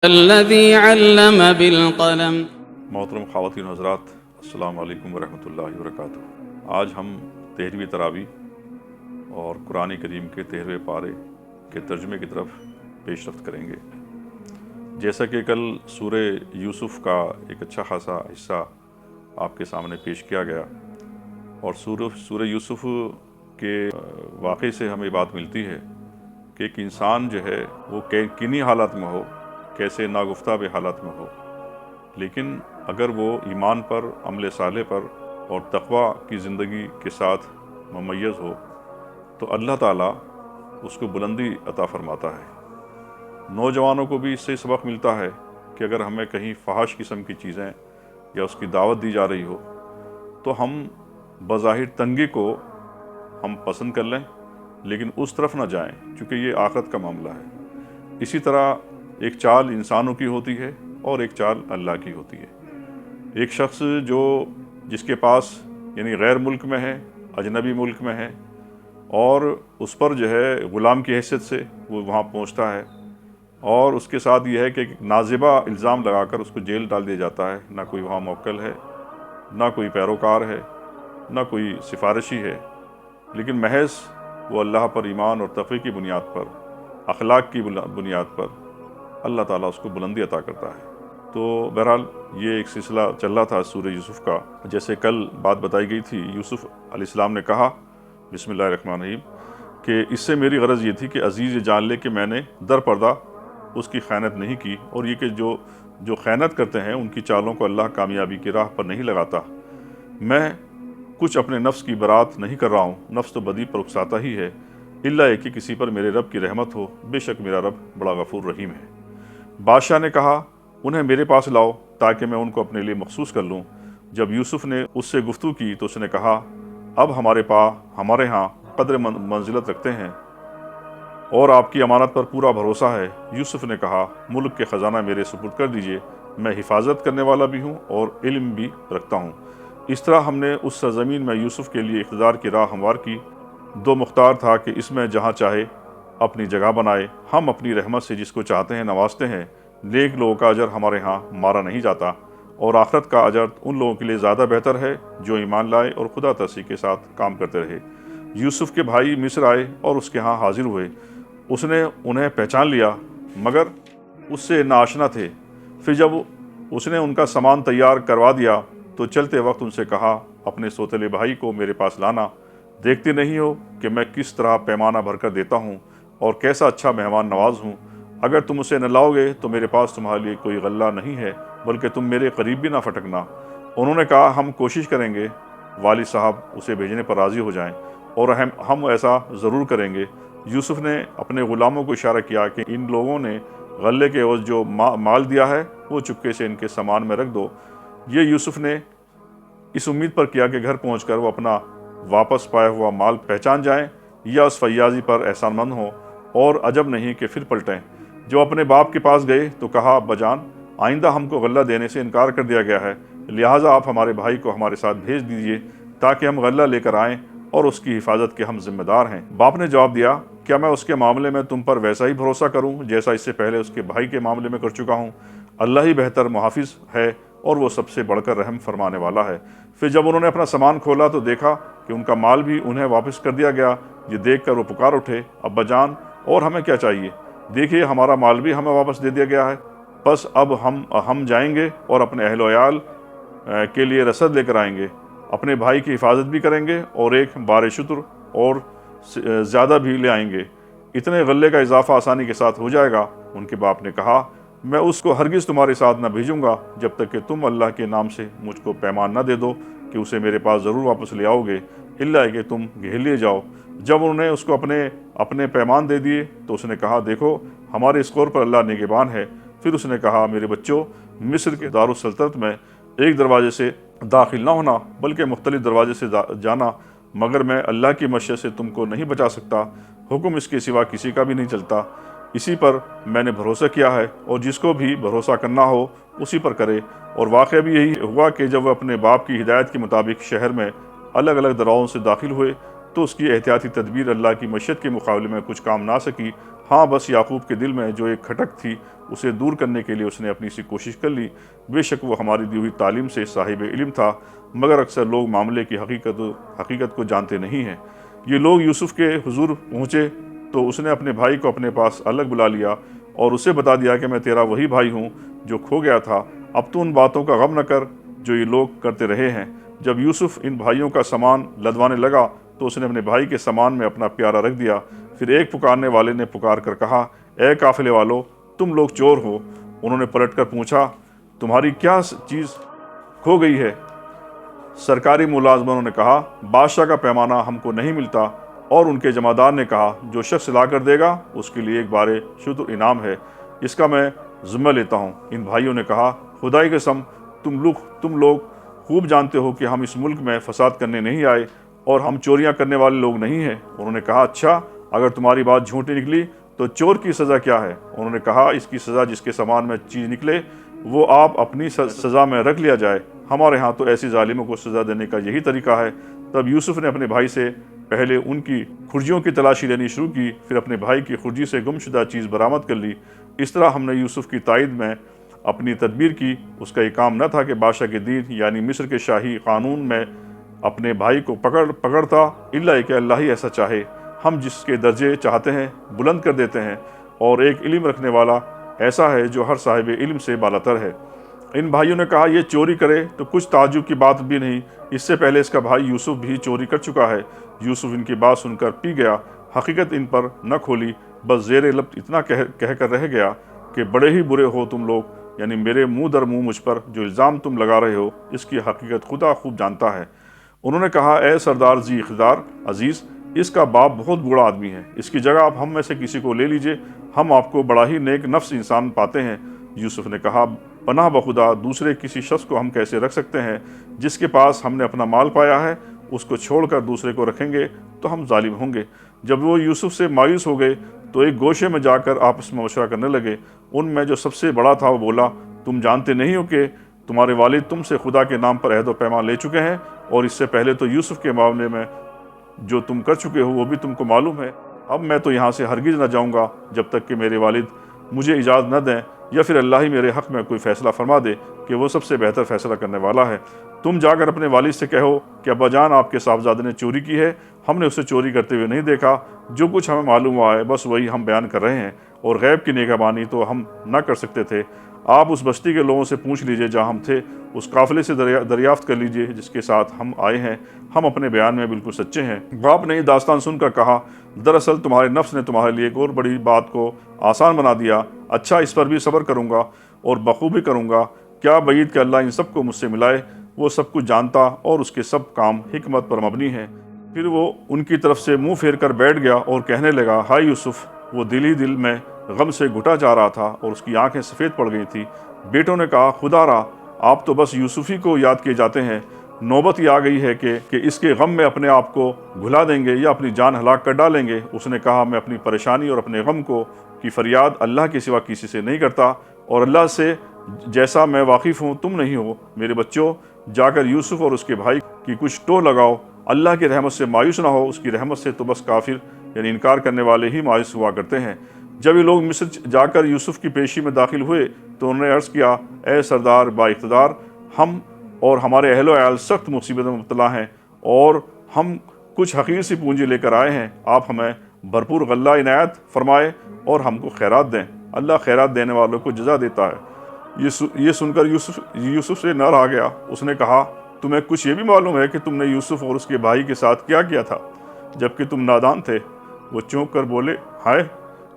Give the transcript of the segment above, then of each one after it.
الذي علم بالقلم۔ محترم خواتین و حضرات، السلام علیکم ورحمۃ اللہ وبرکاتہ۔ آج ہم 13ویں تراویح اور قرآن کریم کے 13ویں پارے کے ترجمے کی طرف پیش رفت کریں گے۔ جیسا کہ کل سورہ یوسف کا ایک اچھا خاصا حصہ آپ کے سامنے پیش کیا گیا، اور سورہ یوسف کے واقعے سے ہمیں بات ملتی ہے کہ ایک انسان جو ہے وہ کنی حالات میں ہو، کیسے ناگفتہ بے حالات میں ہو، لیکن اگر وہ ایمان پر، عمل صالح پر اور تقوی کی زندگی کے ساتھ ممیز ہو تو اللہ تعالیٰ اس کو بلندی عطا فرماتا ہے۔ نوجوانوں کو بھی اس سے سبق ملتا ہے کہ اگر ہمیں کہیں فحش قسم کی چیزیں یا اس کی دعوت دی جا رہی ہو تو ہم بظاہر تنگی کو ہم پسند کر لیں، لیکن اس طرف نہ جائیں، چونکہ یہ آخرت کا معاملہ ہے۔ اسی طرح ایک چال انسانوں کی ہوتی ہے اور ایک چال اللہ کی ہوتی ہے۔ ایک شخص جس کے پاس یعنی غیر ملک میں ہے، اجنبی ملک میں ہے، اور اس پر جو ہے غلام کی حیثیت سے وہ وہاں پہنچتا ہے، اور اس کے ساتھ یہ ہے کہ نازیبہ الزام لگا کر اس کو جیل ڈال دیا جاتا ہے۔ نہ کوئی وہاں موکل ہے، نہ کوئی پیروکار ہے، نہ کوئی سفارشی ہے، لیکن محض وہ اللہ پر ایمان اور تقوی کی بنیاد پر، اخلاق کی بنیاد پر اللہ تعالیٰ اس کو بلندی عطا کرتا ہے۔ تو بہرحال یہ ایک سلسلہ چل رہا تھا سورہ یوسف کا۔ جیسے کل بات بتائی گئی تھی، یوسف علیہ السلام نے کہا بسم اللہ الرحمن الرحیم کہ اس سے میری غرض یہ تھی کہ عزیز یہ جان لے کہ میں نے در پردہ اس کی خیانت نہیں کی، اور یہ کہ جو خیانت کرتے ہیں ان کی چالوں کو اللہ کامیابی کی راہ پر نہیں لگاتا۔ میں کچھ اپنے نفس کی برات نہیں کر رہا ہوں، نفس تو بدی پر اکساتا ہی ہے، الا یہ کہ کسی پر میرے رب کی رحمت ہو، بے شک میرا رب بڑا غفور رحیم ہے۔ بادشاہ نے کہا انہیں میرے پاس لاؤ تاکہ میں ان کو اپنے لیے مخصوص کر لوں۔ جب یوسف نے اس سے گفتگو کی تو اس نے کہا اب ہمارے ہاں قدر منزلت رکھتے ہیں اور آپ کی امانت پر پورا بھروسہ ہے۔ یوسف نے کہا ملک کے خزانہ میرے سپرد کر دیجئے، میں حفاظت کرنے والا بھی ہوں اور علم بھی رکھتا ہوں۔ اس طرح ہم نے اس سرزمین میں یوسف کے لیے اقتدار کی راہ ہموار کی۔ دو مختار تھا کہ اس میں جہاں چاہے اپنی جگہ بنائے، ہم اپنی رحمت سے جس کو چاہتے ہیں نوازتے ہیں۔ نیک لوگوں کا اجر ہمارے ہاں مارا نہیں جاتا، اور آخرت کا اجر ان لوگوں کے لیے زیادہ بہتر ہے جو ایمان لائے اور خدا ترسی کے ساتھ کام کرتے رہے۔ یوسف کے بھائی مصر آئے اور اس کے ہاں حاضر ہوئے۔ اس نے انہیں پہچان لیا مگر اس سے ناآشنا تھے۔ پھر جب اس نے ان کا سامان تیار کروا دیا تو چلتے وقت ان سے کہا اپنے سوتیلے بھائی کو میرے پاس لانا، دیکھتے نہیں ہو کہ میں کس طرح پیمانہ بھر کر دیتا ہوں اور کیسا اچھا مہمان نواز ہوں۔ اگر تم اسے نہ لاؤ گے تو میرے پاس تمہارے لیے کوئی غلہ نہیں ہے، بلکہ تم میرے قریب بھی نہ پھٹکنا۔ انہوں نے کہا ہم کوشش کریں گے والد صاحب اسے بھیجنے پر راضی ہو جائیں، اور ہم ایسا ضرور کریں گے۔ یوسف نے اپنے غلاموں کو اشارہ کیا کہ ان لوگوں نے غلے کے عوض جو مال دیا ہے وہ چپکے سے ان کے سامان میں رکھ دو۔ یہ یوسف نے اس امید پر کیا کہ گھر پہنچ کر وہ اپنا واپس پایا ہوا مال پہچان جائیں یا اس فیاضی پر احسان مند ہوں، اور عجب نہیں کہ پھر پلٹیں۔ جو اپنے باپ کے پاس گئے تو کہا ابا جان، آئندہ ہم کو غلہ دینے سے انکار کر دیا گیا ہے، لہٰذا آپ ہمارے بھائی کو ہمارے ساتھ بھیج دیجیے تاکہ ہم غلہ لے کر آئیں، اور اس کی حفاظت کے ہم ذمہ دار ہیں۔ باپ نے جواب دیا کیا میں اس کے معاملے میں تم پر ویسا ہی بھروسہ کروں جیسا اس سے پہلے اس کے بھائی کے معاملے میں کر چکا ہوں؟ اللہ ہی بہتر محافظ ہے اور وہ سب سے بڑھ کر رحم فرمانے والا ہے۔ پھر جب انہوں نے اپنا سامان کھولا تو دیکھا کہ ان کا مال بھی انہیں واپس کر دیا گیا۔ یہ دیکھ کر وہ پکار اٹھے ابا جان، اور ہمیں کیا چاہیے؟ دیکھیے ہمارا مال بھی ہمیں واپس دے دیا گیا ہے، بس اب ہم جائیں گے اور اپنے اہل و عیال کے لیے رسد لے کر آئیں گے، اپنے بھائی کی حفاظت بھی کریں گے اور ایک بار شتر اور زیادہ بھی لے آئیں گے۔ اتنے غلے کا اضافہ آسانی کے ساتھ ہو جائے گا۔ ان کے باپ نے کہا میں اس کو ہرگز تمہارے ساتھ نہ بھیجوں گا جب تک کہ تم اللہ کے نام سے مجھ کو پیمان نہ دے دو کہ اسے میرے پاس ضرور واپس لے آؤ گے، الا کہ تم گھیر لیے جاؤ۔ جب انہوں نے اس کو اپنے پیمان دے دیے تو اس نے کہا دیکھو ہمارے اسکور پر اللہ نگہبان ہے۔ پھر اس نے کہا میرے بچوں، مصر کے دارالسلطنت میں ایک دروازے سے داخل نہ ہونا بلکہ مختلف دروازے سے جانا، مگر میں اللہ کی مشیت سے تم کو نہیں بچا سکتا، حکم اس کے سوا کسی کا بھی نہیں چلتا۔ اسی پر میں نے بھروسہ کیا ہے، اور جس کو بھی بھروسہ کرنا ہو اسی پر کرے۔ اور واقعہ بھی یہی ہوا کہ جب وہ اپنے باپ کی ہدایت کے مطابق شہر میں الگ الگ دروازوں سے داخل ہوئے تو اس کی احتیاطی تدبیر اللہ کی مشیت کے مقابلے میں کچھ کام نہ سکی، ہاں بس یعقوب کے دل میں جو ایک کھٹک تھی اسے دور کرنے کے لیے اس نے اپنی سی کوشش کر لی۔ بے شک وہ ہماری دی ہوئی تعلیم سے صاحب علم تھا، مگر اکثر لوگ معاملے کی حقیقت کو جانتے نہیں ہیں۔ یہ لوگ یوسف کے حضور پہنچے تو اس نے اپنے بھائی کو اپنے پاس الگ بلا لیا اور اسے بتا دیا کہ میں تیرا وہی بھائی ہوں جو کھو گیا تھا، اب تو ان باتوں کا غم نہ کر جو یہ لوگ کرتے رہے ہیں۔ جب یوسف ان بھائیوں کا سامان لدوانے لگا تو اس نے اپنے بھائی کے سامان میں اپنا پیارا رکھ دیا۔ پھر ایک پکارنے والے نے پکار کر کہا، اے قافلے والو، تم لوگ چور ہو۔ انہوں نے پلٹ کر پوچھا، تمہاری کیا چیز کھو گئی ہے؟ سرکاری ملازموں نے کہا، بادشاہ کا پیمانہ ہم کو نہیں ملتا۔ اور ان کے جمعدار نے کہا، جو شخص لا کر دے گا اس کے لیے ایک بار شتر انعام ہے، اس کا میں ذمہ لیتا ہوں۔ ان بھائیوں نے کہا، خدا کی قسم تم لوگ خوب جانتے ہو کہ ہم اس ملک میں فساد کرنے نہیں آئے اور ہم چوریاں کرنے والے لوگ نہیں ہیں۔ انہوں نے کہا، اچھا اگر تمہاری بات جھوٹی نکلی تو چور کی سزا کیا ہے؟ انہوں نے کہا، اس کی سزا جس کے سامان میں چیز نکلے وہ آپ اپنی سزا میں رکھ لیا جائے، ہمارے ہاں تو ایسی ظالموں کو سزا دینے کا یہی طریقہ ہے۔ تب یوسف نے اپنے بھائی سے پہلے ان کی خرجیوں کی تلاشی لینی شروع کی، پھر اپنے بھائی کی خرجی سے گم شدہ چیز برآمد کر لی۔ اس طرح ہم نے یوسف کی تائید میں اپنی تدبیر کی۔ اس کا یہ کام نہ تھا کہ بادشاہ کے دین یعنی مصر کے شاہی قانون میں اپنے بھائی کو پکڑتا، الا کہ اللہ ہی ایسا چاہے، ہم جس کے درجے چاہتے ہیں بلند کر دیتے ہیں، اور ایک علم رکھنے والا ایسا ہے جو ہر صاحب علم سے بالاتر ہے۔ ان بھائیوں نے کہا، یہ چوری کرے تو کچھ تعجب کی بات بھی نہیں، اس سے پہلے اس کا بھائی یوسف بھی چوری کر چکا ہے۔ یوسف ان کی بات سن کر پی گیا، حقیقت ان پر نہ کھولی، بس زیر لب اتنا کہہ کر رہ گیا کہ بڑے ہی برے ہو تم لوگ، یعنی میرے منہ در منہ مجھ پر جو الزام تم لگا رہے ہو اس کی حقیقت خدا خوب جانتا ہے۔ انہوں نے کہا، اے سردار ذی اقتدار عزیز، اس کا باپ بہت بوڑھا آدمی ہے، اس کی جگہ آپ ہم میں سے کسی کو لے لیجئے، ہم آپ کو بڑا ہی نیک نفس انسان پاتے ہیں۔ یوسف نے کہا، پناہ بخدا دوسرے کسی شخص کو ہم کیسے رکھ سکتے ہیں؟ جس کے پاس ہم نے اپنا مال پایا ہے اس کو چھوڑ کر دوسرے کو رکھیں گے تو ہم ظالم ہوں گے۔ جب وہ یوسف سے مایوس ہو گئے تو ایک گوشے میں جا کر آپس میں مشورہ کرنے لگے۔ ان میں جو سب سے بڑا تھا وہ بولا، تم جانتے نہیں ہو کہ تمہارے والد تم سے خدا کے نام پر عہد و پیمان لے چکے ہیں، اور اس سے پہلے تو یوسف کے معاملے میں جو تم کر چکے ہو وہ بھی تم کو معلوم ہے۔ اب میں تو یہاں سے ہرگز نہ جاؤں گا جب تک کہ میرے والد مجھے اجازت نہ دیں، یا پھر اللہ ہی میرے حق میں کوئی فیصلہ فرما دے کہ وہ سب سے بہتر فیصلہ کرنے والا ہے۔ تم جا کر اپنے والد سے کہو کہ ابا جان آپ کے صاحبزادے نے چوری کی ہے، ہم نے اسے چوری کرتے ہوئے نہیں دیکھا، جو کچھ ہمیں معلوم ہوا ہے بس وہی ہم بیان کر رہے ہیں، اور غیب کی نگہبانی تو ہم نہ کر سکتے تھے۔ آپ اس بستی کے لوگوں سے پوچھ لیجئے جہاں ہم تھے، اس قافلے سے دریافت کر لیجئے جس کے ساتھ ہم آئے ہیں، ہم اپنے بیان میں بالکل سچے ہیں۔ باپ نے یہ داستان سن کر کہا، دراصل تمہارے نفس نے تمہارے لیے ایک اور بڑی بات کو آسان بنا دیا، اچھا اس پر بھی صبر کروں گا اور بخوبی کروں گا، کیا بعید کہ اللہ ان سب کو مجھ سے ملائے، وہ سب کچھ جانتا اور اس کے سب کام حکمت پر مبنی ہیں۔ پھر وہ ان کی طرف سے منہ پھیر کر بیٹھ گیا اور کہنے لگا، ہائے یوسف، وہ دل ہی دل میں غم سے گھٹا جا رہا تھا اور اس کی آنکھیں سفید پڑ گئی تھی۔ بیٹوں نے کہا، خدا را، آپ تو بس یوسف ہی کو یاد کیے جاتے ہیں، نوبت یہ آ گئی ہے کہ اس کے غم میں اپنے آپ کو بھلا دیں گے یا اپنی جان ہلاک کر ڈالیں گے۔ اس نے کہا، میں اپنی پریشانی اور اپنے غم کی فریاد اللہ کے سوا کسی سے نہیں کرتا، اور اللہ سے جیسا میں واقف ہوں تم نہیں ہو۔ میرے بچوں، جا کر یوسف اور اس کے بھائی کی کچھ ٹو لگاؤ، اللہ کی رحمت سے مایوس نہ ہو، اس کی رحمت سے تو بس کافر یعنی انکار کرنے والے ہی مایوس ہوا کرتے ہیں۔ جب یہ لوگ مصر جا کر یوسف کی پیشی میں داخل ہوئے تو انہوں نے عرض کیا، اے سردار با اقتدار، ہم اور ہمارے اہل و عیال سخت مصیبت میں مبتلا ہیں، اور ہم کچھ حقیر سی پونجی لے کر آئے ہیں، آپ ہمیں بھرپور غلہ عنایت فرمائے اور ہم کو خیرات دیں، اللہ خیرات دینے والوں کو جزا دیتا ہے۔ یہ سن کر یوسف سے نہ رہا گیا، اس نے کہا، تمہیں کچھ یہ بھی معلوم ہے کہ تم نے یوسف اور اس کے بھائی کے ساتھ کیا کیا تھا جبکہ تم نادان تھے؟ وہ چونک کر بولے، ہائے،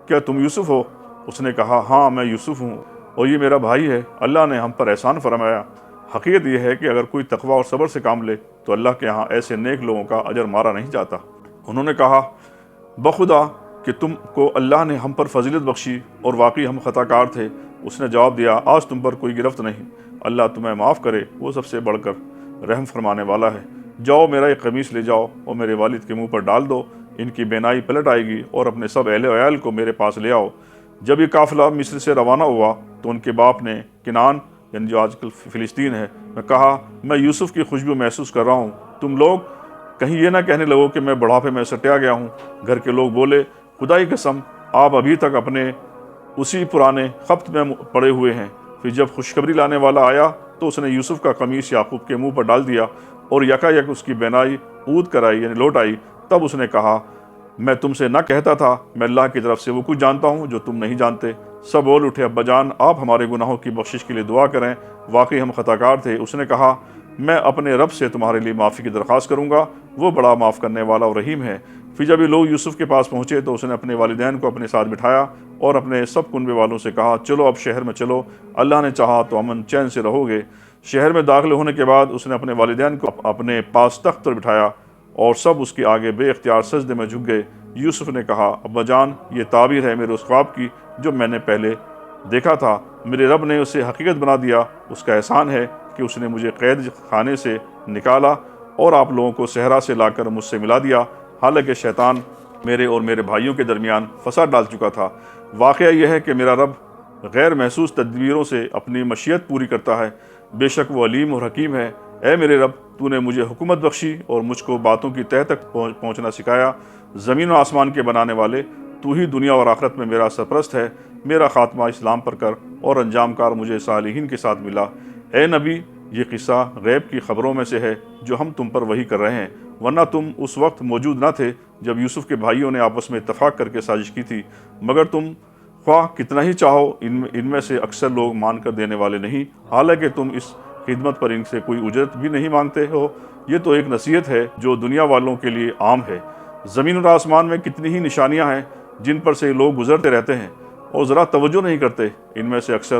کیا تم یوسف ہو؟ اس نے کہا، ہاں میں یوسف ہوں، اور یہ میرا بھائی ہے، اللہ نے ہم پر احسان فرمایا۔ حقیقت یہ ہے کہ اگر کوئی تقوی اور صبر سے کام لے تو اللہ کے ہاں ایسے نیک لوگوں کا اجر مارا نہیں جاتا۔ انہوں نے کہا، بخدا کہ تم کو اللہ نے ہم پر فضیلت بخشی اور واقعی ہم خطا کار تھے۔ اس نے جواب دیا، آج تم پر کوئی گرفت نہیں، اللہ تمہیں معاف کرے، وہ سب سے بڑھ کر رحم فرمانے والا ہے۔ جاؤ، میرا ایک قمیص لے جاؤ اور میرے والد کے منہ پر ڈال دو، ان کی بینائی پلٹ آئے گی، اور اپنے سب اہل و عیال کو میرے پاس لے آؤ۔ جب یہ قافلہ مصر سے روانہ ہوا تو ان کے باپ نے کنعان یعنی جو آج کل فلسطین ہے میں کہا، میں یوسف کی خوشبو محسوس کر رہا ہوں، تم لوگ کہیں یہ نہ کہنے لگو کہ میں بڑھاپے میں سٹیا گیا ہوں۔ گھر کے لوگ بولے، خدا کی قسم، آپ ابھی تک اپنے اسی پرانے خبط میں پڑے ہوئے ہیں۔ پھر جب خوشخبری لانے والا آیا تو اس نے یوسف کا قمیص یعقوب کے منہ پر ڈال دیا اور یکایک اس کی بینائی عود کر آئی، یعنی لوٹ آئی۔ تب اس نے کہا، میں تم سے نہ کہتا تھا، میں اللہ کی طرف سے وہ کچھ جانتا ہوں جو تم نہیں جانتے۔ سب بول اٹھے، ابا جان آپ ہمارے گناہوں کی بخشش کے لیے دعا کریں، واقعی ہم خطا کار تھے۔ اس نے کہا، میں اپنے رب سے تمہارے لیے معافی کی درخواست کروں گا، وہ بڑا معاف کرنے والا اور رحیم ہے۔ پھر جب یہ لوگ یوسف کے پاس پہنچے تو اس نے اپنے والدین کو اپنے ساتھ بٹھایا اور اپنے سب کنبے والوں سے کہا، چلو اب شہر میں چلو، اللہ نے چاہا تو امن چین سے رہو گے۔ شہر میں داخل ہونے کے بعد اس نے اپنے والدین کو اپنے پاس تخت پر بٹھایا اور سب اس کے آگے بے اختیار سجدے میں جھک گئے۔ یوسف نے کہا، ابا جان یہ تعبیر ہے میرے اس خواب کی جو میں نے پہلے دیکھا تھا، میرے رب نے اسے حقیقت بنا دیا۔ اس کا احسان ہے کہ اس نے مجھے قید خانے سے نکالا اور آپ لوگوں کو صحرا سے لا کر مجھ سے ملا دیا، حالانکہ شیطان میرے اور میرے بھائیوں کے درمیان فساد ڈال چکا تھا۔ واقعہ یہ ہے کہ میرا رب غیر محسوس تدبیروں سے اپنی مشیت پوری کرتا ہے، بے شک وہ علیم اور حکیم ہے۔ اے میرے رب، تو نے مجھے حکومت بخشی اور مجھ کو باتوں کی تہہ تک پہنچنا سکھایا۔ زمین و آسمان کے بنانے والے، تو ہی دنیا اور آخرت میں میرا سرپرست ہے۔ میرا خاتمہ اسلام پر کر اور انجام کار مجھے صالحین کے ساتھ ملا۔ اے نبی، یہ قصہ غیب کی خبروں میں سے ہے جو ہم تم پر وحی کر رہے ہیں، ورنہ تم اس وقت موجود نہ تھے جب یوسف کے بھائیوں نے آپس میں اتفاق کر کے سازش کی تھی، مگر تم خواہ کتنا ہی چاہو ان میں سے اکثر لوگ مان کر دینے والے نہیں، حالانکہ تم اس خدمت پر ان سے کوئی اجرت بھی نہیں مانگتے ہو۔ یہ تو ایک نصیحت ہے جو دنیا والوں کے لیے عام ہے۔ زمین اور آسمان میں کتنی ہی نشانیاں ہیں جن پر سے لوگ گزرتے رہتے ہیں اور ذرا توجہ نہیں کرتے۔ ان میں سے اکثر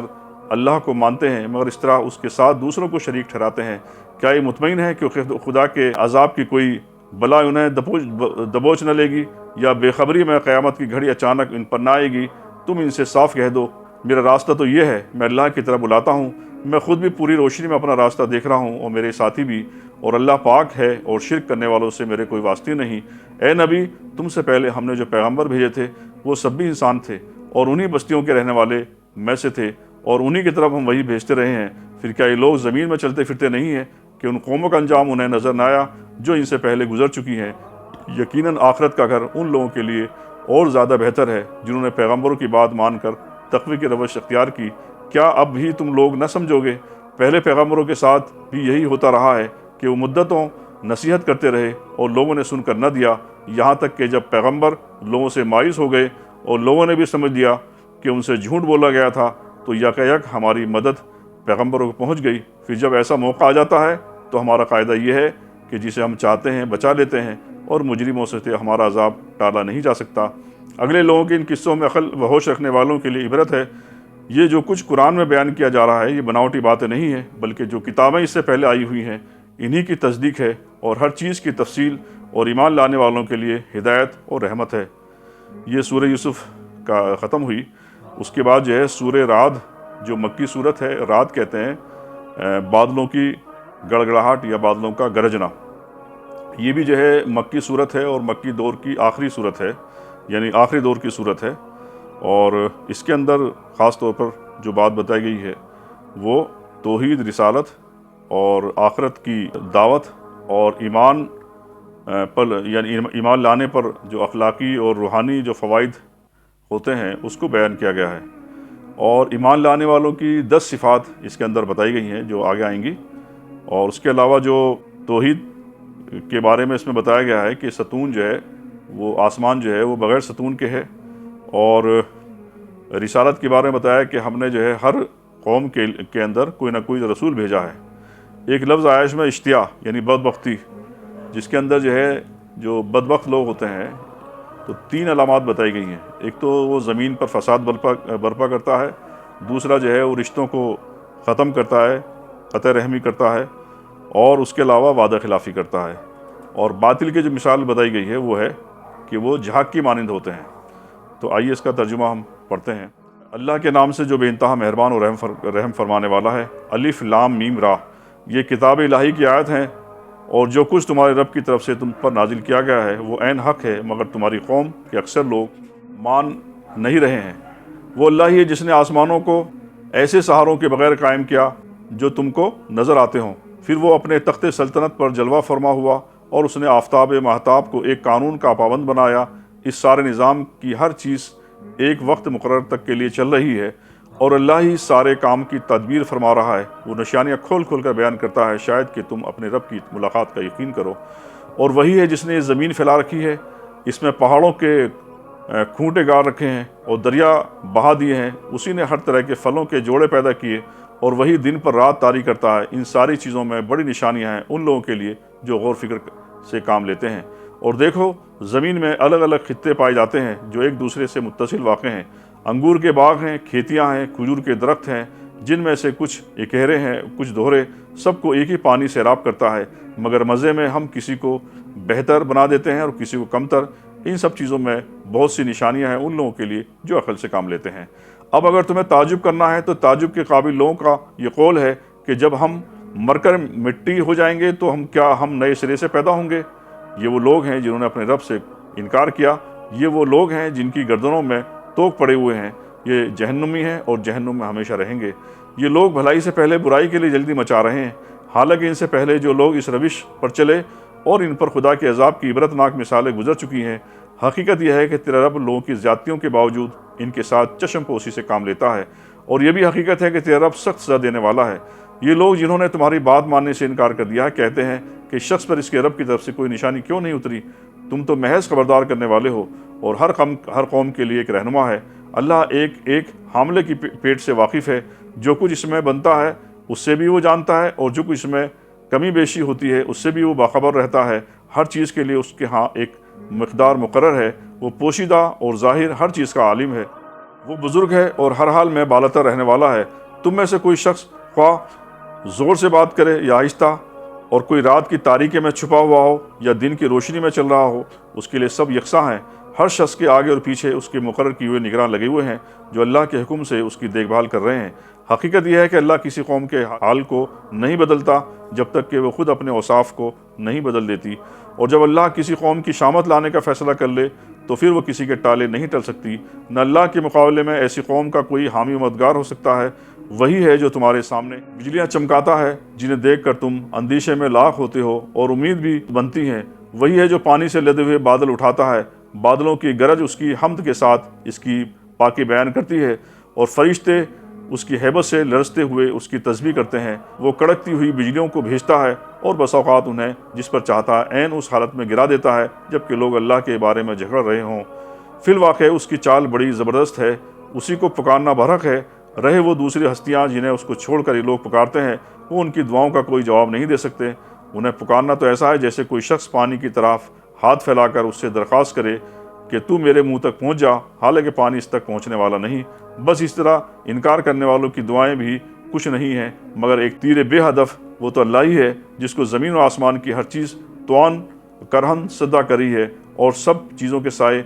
اللہ کو مانتے ہیں مگر اس طرح اس کے ساتھ دوسروں کو شریک ٹھہراتے ہیں۔ کیا یہ مطمئن ہے کہ خدا کے عذاب کی کوئی بلا انہیں دبوچ نہ لے گی، یا بے خبری میں قیامت کی گھڑی اچانک ان پر نہ آئے گی؟ تم ان سے صاف کہہ دو، میرا راستہ تو یہ ہے، میں اللہ کی طرف بلاتا ہوں، میں خود بھی پوری روشنی میں اپنا راستہ دیکھ رہا ہوں اور میرے ساتھی بھی، اور اللہ پاک ہے اور شرک کرنے والوں سے میرے کوئی واسطے نہیں۔ اے نبی، تم سے پہلے ہم نے جو پیغمبر بھیجے تھے وہ سب بھی انسان تھے اور انہی بستیوں کے رہنے والے میں سے تھے، اور انہی کی طرف ہم وہی بھیجتے رہے ہیں۔ پھر کیا یہ لوگ زمین میں چلتے پھرتے نہیں ہیں کہ ان قوموں کا انجام انہیں نظر نہ آیا جو ان سے پہلے گزر چکی ہیں؟ یقیناً آخرت کا گھر ان لوگوں کے لیے اور زیادہ بہتر ہے جنہوں نے پیغمبروں کی بات مان کر تقوی کی روش اختیار کی۔ کیا اب بھی تم لوگ نہ سمجھو گے؟ پہلے پیغمبروں کے ساتھ بھی یہی ہوتا رہا ہے کہ وہ مدتوں نصیحت کرتے رہے اور لوگوں نے سن کر نہ دیا، یہاں تک کہ جب پیغمبر لوگوں سے مایوس ہو گئے اور لوگوں نے بھی سمجھ لیا کہ ان سے جھوٹ بولا گیا تھا تو یکایک ہماری مدد پیغمبروں کو پہنچ گئی۔ پھر جب ایسا موقع آ جاتا ہے تو ہمارا قاعدہ یہ ہے کہ جسے ہم چاہتے ہیں بچا لیتے ہیں، اور مجرموں سے ہمارا عذاب ٹالا نہیں جا سکتا۔ اگلے لوگوں کے ان قصوں میں عقل و ہوش رکھنے والوں کے لیے عبرت ہے۔ یہ جو کچھ قرآن میں بیان کیا جا رہا ہے یہ بناوٹی باتیں نہیں ہیں، بلکہ جو کتابیں اس سے پہلے آئی ہوئی ہیں انہی کی تصدیق ہے، اور ہر چیز کی تفصیل اور ایمان لانے والوں کے لیے ہدایت اور رحمت ہے۔ یہ سورہ یوسف کا ختم ہوئی۔ اس کے بعد جو ہے سورہ رعد، جو مکی صورت ہے، رعد کہتے ہیں بادلوں کی گڑگڑاہٹ یا بادلوں کا گرجنا۔ یہ بھی جو ہے مکی صورت ہے اور مکی دور کی آخری صورت ہے، یعنی آخری دور کی صورت ہے، اور اس کے اندر خاص طور پر جو بات بتائی گئی ہے وہ توحید، رسالت اور آخرت کی دعوت اور ایمان پر، یعنی ایمان لانے پر جو اخلاقی اور روحانی جو فوائد ہوتے ہیں اس کو بیان کیا گیا ہے، اور ایمان لانے والوں کی 10 صفات اس کے اندر بتائی گئی ہیں جو آگے آئیں گی۔ اور اس کے علاوہ جو توحید کے بارے میں اس میں بتایا گیا ہے کہ ستون جو ہے وہ آسمان جو ہے وہ بغیر ستون کے ہے، اور رسالت کے بارے میں بتایا کہ ہم نے جو ہے ہر قوم کے اندر کوئی نہ کوئی رسول بھیجا ہے۔ ایک لفظ آیا اس میں اشتیا، یعنی بدبختی، جس کے اندر جو ہے جو بدبخت لوگ ہوتے ہیں تو 3 علامات بتائی گئی ہیں۔ ایک تو وہ زمین پر فساد برپا کرتا ہے، دوسرا جو ہے وہ رشتوں کو ختم کرتا ہے، قطع رحمی کرتا ہے، اور اس کے علاوہ وعدہ خلافی کرتا ہے۔ اور باطل کی جو مثال بتائی گئی ہے وہ ہے کہ وہ جھاگ کی مانند ہوتے ہیں۔ تو آئیے اس کا ترجمہ ہم پڑھتے ہیں۔ اللہ کے نام سے جو بے انتہا مہربان اور رحم فرمانے والا ہے۔ الف لام میم را، یہ کتاب الہی کی آیت ہیں، اور جو کچھ تمہارے رب کی طرف سے تم پر نازل کیا گیا ہے وہ عین حق ہے، مگر تمہاری قوم کے اکثر لوگ مان نہیں رہے ہیں۔ وہ اللہ ہی ہے جس نے آسمانوں کو ایسے سہاروں کے بغیر قائم کیا جو تم کو نظر آتے ہوں، پھر وہ اپنے تخت سلطنت پر جلوہ فرما ہوا، اور اس نے آفتاب مہتاب کو ایک قانون کا پابند بنایا۔ اس سارے نظام کی ہر چیز ایک وقت مقرر تک کے لیے چل رہی ہے، اور اللہ ہی سارے کام کی تدبیر فرما رہا ہے۔ وہ نشانیاں کھول کھول کر بیان کرتا ہے شاید کہ تم اپنے رب کی ملاقات کا یقین کرو۔ اور وہی ہے جس نے یہ زمین پھیلا رکھی ہے، اس میں پہاڑوں کے کھونٹے گاڑ رکھے ہیں اور دریا بہا دیے ہیں، اسی نے ہر طرح کے پھلوں کے جوڑے پیدا کیے، اور وہی دن پر رات طاری کرتا ہے۔ ان ساری چیزوں میں بڑی نشانیاں ہیں ان لوگوں کے لیے جو غور فکر سے کام لیتے ہیں۔ اور دیکھو، زمین میں الگ الگ خطے پائے جاتے ہیں جو ایک دوسرے سے متصل واقع ہیں۔ انگور کے باغ ہیں، کھیتیاں ہیں، کھجور کے درخت ہیں، جن میں سے کچھ اکہرے ہیں، کچھ دوہرے، سب کو ایک ہی پانی سیراب کرتا ہے، مگر مزے میں ہم کسی کو بہتر بنا دیتے ہیں اور کسی کو کمتر۔ ان سب چیزوں میں بہت سی نشانیاں ہیں ان لوگوں کے لیے جو عقل سے کام لیتے ہیں۔ اب اگر تمہیں تعجب کرنا ہے تو تعجب کے قابل لوگوں کا یہ قول ہے کہ جب ہم مر کر مٹی ہو جائیں گے تو ہم نئے سرے سے پیدا ہوں گے۔ یہ وہ لوگ ہیں جنہوں نے اپنے رب سے انکار کیا، یہ وہ لوگ ہیں جن کی گردنوں میں توق پڑے ہوئے ہیں، یہ جہنمی ہیں اور جہنم میں ہمیشہ رہیں گے۔ یہ لوگ بھلائی سے پہلے برائی کے لیے جلدی مچا رہے ہیں، حالانکہ ان سے پہلے جو لوگ اس روش پر چلے اور ان پر خدا کے عذاب کی عبرتناک مثالیں گزر چکی ہیں۔ حقیقت یہ ہے کہ تیرا رب لوگوں کی زیادتیوں کے باوجود ان کے ساتھ چشم پوشی سے کام لیتا ہے، اور یہ بھی حقیقت ہے کہ تیرا رب سخت سزا دینے والا ہے۔ یہ لوگ جنہوں نے تمہاری بات ماننے سے انکار کر دیا کہتے ہیں کہ اس شخص پر اس کے رب کی طرف سے کوئی نشانی کیوں نہیں اتری؟ تم تو محض خبردار کرنے والے ہو، اور ہر قوم کے لیے ایک رہنما ہے۔ اللہ ایک حاملے کی پیٹ سے واقف ہے، جو کچھ اس میں بنتا ہے اس سے بھی وہ جانتا ہے، اور جو کچھ اس میں کمی بیشی ہوتی ہے اس سے بھی وہ باخبر رہتا ہے۔ ہر چیز کے لیے اس کے ہاں ایک مقدار مقرر ہے، وہ پوشیدہ اور ظاہر ہر چیز کا عالم ہے۔ وہ بزرگ ہے اور ہر حال میں بالاتر رہنے والا ہے۔ تم میں سے کوئی شخص خواہ زور سے بات کرے یا آہستہ، اور کوئی رات کی تاریکی میں چھپا ہوا ہو یا دن کی روشنی میں چل رہا ہو، اس کے لیے سب یکساں ہیں۔ ہر شخص کے آگے اور پیچھے اس کے مقرر کیے ہوئے نگراں لگے ہوئے ہیں جو اللہ کے حکم سے اس کی دیکھ بھال کر رہے ہیں۔ حقیقت یہ ہے کہ اللہ کسی قوم کے حال کو نہیں بدلتا جب تک کہ وہ خود اپنے اوصاف کو نہیں بدل دیتی، اور جب اللہ کسی قوم کی شامت لانے کا فیصلہ کر لے تو پھر وہ کسی کے ٹالے نہیں ٹل سکتی۔ نہ اللہ کے مقابلے میں ایسی قوم کا کوئی حامی و مددگار ہو سکتا ہے۔ وہی ہے جو تمہارے سامنے بجلیاں چمکاتا ہے، جنہیں دیکھ کر تم اندیشے میں لاق ہوتے ہو اور امید بھی بنتی ہیں۔ وہی ہے جو پانی سے لدے ہوئے بادل اٹھاتا ہے، بادلوں کی گرج اس کی حمد کے ساتھ اس کی پاکی بیان کرتی ہے، اور فرشتے اس کی ہیبت سے لرزتے ہوئے اس کی تسبیح کرتے ہیں۔ وہ کڑکتی ہوئی بجلیوں کو بھیجتا ہے اور بس اوقات انہیں جس پر چاہتا ہے عین اس حالت میں گرا دیتا ہے جبکہ لوگ اللہ کے بارے میں جھگڑ رہے ہوں۔ فی الواقع اس کی چال بڑی زبردست ہے، اسی کو پکارنا برحق ہے۔ رہے وہ دوسری ہستیاں جنہیں اس کو چھوڑ کر یہ لوگ پکارتے ہیں، وہ ان کی دعاؤں کا کوئی جواب نہیں دے سکتے۔ انہیں پکارنا تو ایسا ہے جیسے کوئی شخص پانی کی طرف ہاتھ پھیلا کر اس سے درخواست کرے کہ تو میرے منہ تک پہنچ جا، حالانکہ پانی اس تک پہنچنے والا نہیں۔ بس اس طرح انکار کرنے والوں کی دعائیں بھی کچھ نہیں ہیں مگر ایک تیر بے ہدف۔ وہ تو اللہ ہی ہے جس کو زمین و آسمان کی ہر چیز توان کرہن صدا کری ہے، اور سب چیزوں کے سائے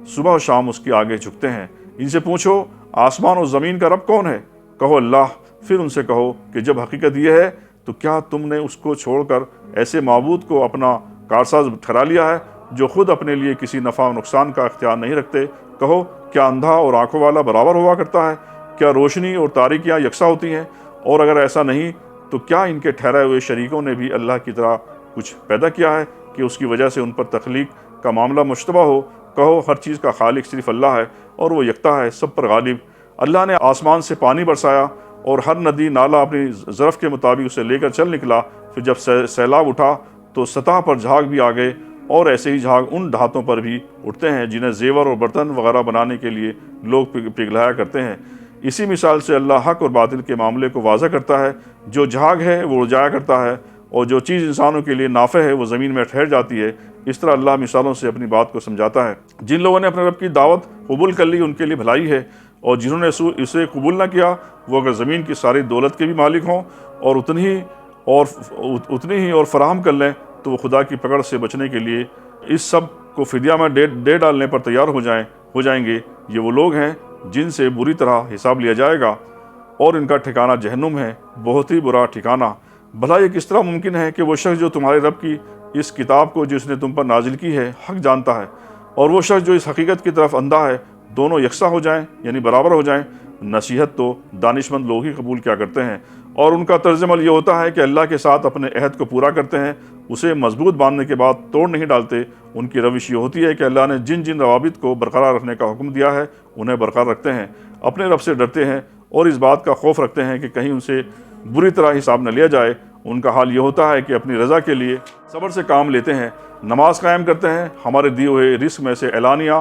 صبح و شام اس کے آگے جھکتے ہیں۔ ان سے پوچھو آسمان اور زمین کا رب کون ہے؟ کہو اللہ۔ پھر ان سے کہو کہ جب حقیقت یہ ہے تو کیا تم نے اس کو چھوڑ کر ایسے معبود کو اپنا کارساز ٹھہرا لیا ہے جو خود اپنے لیے کسی نفع و نقصان کا اختیار نہیں رکھتے؟ کہو کیا اندھا اور آنکھوں والا برابر ہوا کرتا ہے؟ کیا روشنی اور تاریکیاں یکساں ہوتی ہیں؟ اور اگر ایسا نہیں تو کیا ان کے ٹھہرائے ہوئے شریکوں نے بھی اللہ کی طرح کچھ پیدا کیا ہے کہ اس کی وجہ سے ان پر تخلیق کا معاملہ مشتبہ ہو؟ کہو ہر چیز کا خالق صرف اللہ ہے اور وہ یکتا ہے، سب پر غالب۔ اللہ نے آسمان سے پانی برسایا اور ہر ندی نالہ اپنی ظرف کے مطابق اسے لے کر چل نکلا۔ پھر جب سیلاب اٹھا تو سطح پر جھاگ بھی آ گئے، اور ایسے ہی جھاگ ان ڈھاتوں پر بھی اٹھتے ہیں جنہیں زیور اور برتن وغیرہ بنانے کے لیے لوگ پگھلایا کرتے ہیں۔ اسی مثال سے اللہ حق اور باطل کے معاملے کو واضح کرتا ہے۔ جو جھاگ ہے وہ اڑ جایا کرتا ہے، اور جو چیز انسانوں کے لیے نافع ہے وہ زمین میں ٹھہر جاتی ہے۔ اس طرح اللہ مثالوں سے اپنی بات کو سمجھاتا ہے۔ جن لوگوں نے اپنے رب کی دعوت قبول کر لی ان کے لیے بھلائی ہے، اور جنہوں نے اسے قبول نہ کیا وہ اگر زمین کی ساری دولت کے بھی مالک ہوں اور اتنی ہی اور فراہم کر لیں تو وہ خدا کی پکڑ سے بچنے کے لیے اس سب کو فدیہ میں دے ڈالنے پر تیار ہو جائیں گے۔ یہ وہ لوگ ہیں جن سے بری طرح حساب لیا جائے گا، اور ان کا ٹھکانہ جہنم ہے، بہت ہی برا ٹھکانہ۔ بھلا یہ کس طرح ممکن ہے کہ وہ شخص جو تمہارے رب کی اس کتاب کو جس نے تم پر نازل کی ہے حق جانتا ہے، اور وہ شخص جو اس حقیقت کی طرف اندھا ہے، دونوں یکساں ہو جائیں یعنی برابر ہو جائیں؟ نصیحت تو دانشمند لوگ ہی قبول کیا کرتے ہیں، اور ان کا طرز عمل یہ ہوتا ہے کہ اللہ کے ساتھ اپنے عہد کو پورا کرتے ہیں، اسے مضبوط باندھنے کے بعد توڑ نہیں ڈالتے۔ ان کی روش یہ ہوتی ہے کہ اللہ نے جن روابط کو برقرار رکھنے کا حکم دیا ہے انہیں برقرار رکھتے ہیں، اپنے رب سے ڈرتے ہیں اور اس بات کا خوف رکھتے ہیں کہ کہیں ان سے بری طرح حساب نہ لیا جائے، ان کا حال یہ ہوتا ہے کہ اپنی رضا کے لیے صبر سے کام لیتے ہیں، نماز قائم کرتے ہیں، ہمارے دیے ہوئے رزق میں سے اعلانیہ